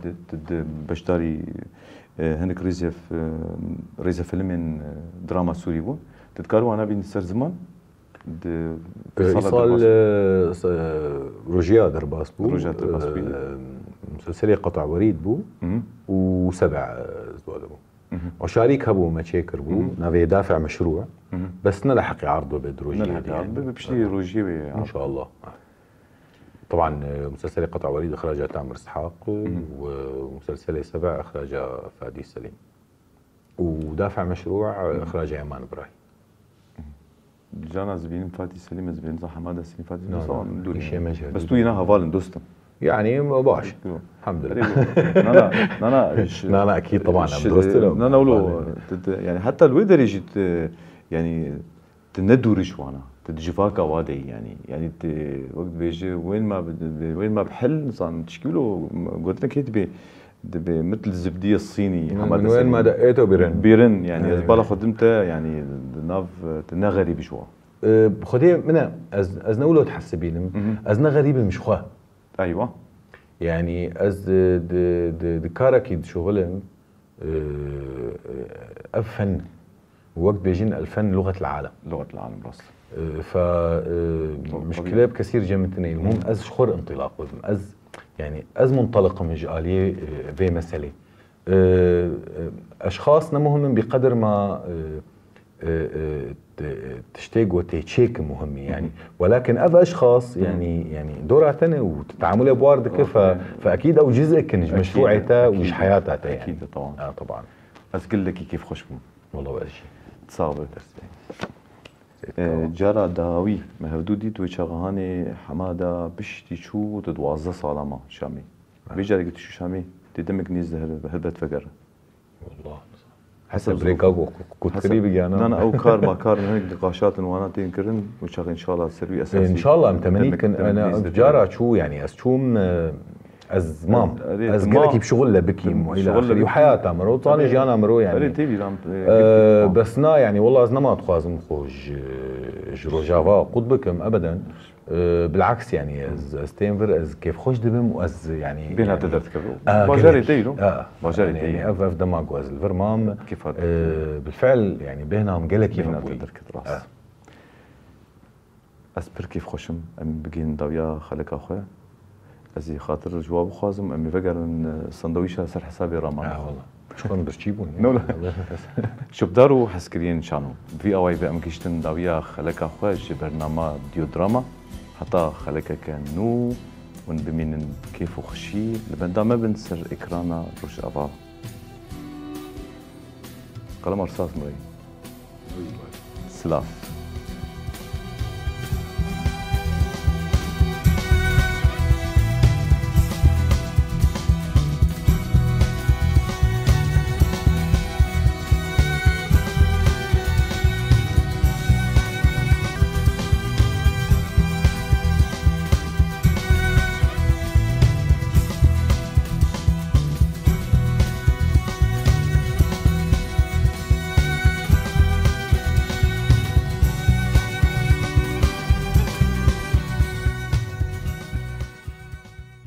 ده بشتري هناك ريزا فيلم دراما سوري بو تذكروا انا بين سر زمان ايصال روجيا درباس بو مسلسلي قطع وريد بو وسبع زوال بو وشاريك هبو مشاكر بو نافي دافع مشروع بس نلحق يعرضه بدروجيا يعني بشتري روجيا ان شاء الله طبعا مسلسلي قطع وريد اخراجها تامر اسحاق ومسلسلي سبع اخراجها فادي سليم ودافع مشروع اخراجها ايمان ابراهيم جانا زبين فادي سليم زبين صح حماده سليم فادي سليم بس تو ينا هفالن دوستم يعني ما باش الحمد لله انا اكيد طبعا انا اقول يعني حتى الويدر يجي يعني تندوري شوانا تجفاك وادي يعني وقت بيجي وين ما بحل صار تشكيله قلت لك هيك مثل الزبديه الصيني من وين ما دقيته بيرن يعني زباله خدمته يعني ناف تنا غريب شويه خديه منا از نقوله تحسبين ازنا غريبه مش خواه ايوه يعني از دكارك شغلن افن وقت بيجين الفن لغه العالم راس فمشكله بكثير جمتني المهم از شخور انطلاق از منطلق من جاليه في مساله اشخاص نمهم بقدر ما تشتاق وتشيك مهم يعني ولكن اشخاص يعني دوراتنا وتتعاملوا بواردك فاكيد او جزء كان مشروعته ومش حياتها يعني اكيد طبعا طبعا بس قل لك كيف خشبوا والله ولا شيء تصاوب جارا داوی مهودودی تو چاقهانی حماده بشتی چو تدوازه سالما شامی بیجاری که شو شامی دیدمک نیز هربت فقر والله حسب بريكاغو كنت قريب يعني انا او كار ما كار من هيك نقاشات وانا تنكرن وشغل ان شاء الله سري اساسي ان شاء الله متمنيك انا جارة شو يعني شو از مام از قالك بشغل لبكي والى اخره وحياتها مرو طاني جانا مرو يعني بس نا يعني والله از ما تخازم خوج جرو جافا قطبكم ابدا بالعكس يعني از تيمفر از كيف خوش دبم واز يعني بينها تقدر تكبروا باجاري ديرو باجاري يعني اف دماغ واز الفرمام كيف بالفعل يعني بينهم قال كيف تقدر كدراس اسبر كيف خوشم ام بگين داويا خلق اخويا ازي خاطر جواب خازم امي فقر السندويشه سر حسابي رامان والله شكرا برشيبون نولا شو بدارو حسكرين شانو في اواي بام كيشتن داويا خلق اخويا جي برنامج ديو دراما حتى خلق كان نو ون بمين كيف وخشي لبندا ما بنسر اكرانا روش افا قلم ارصاص مري سلاف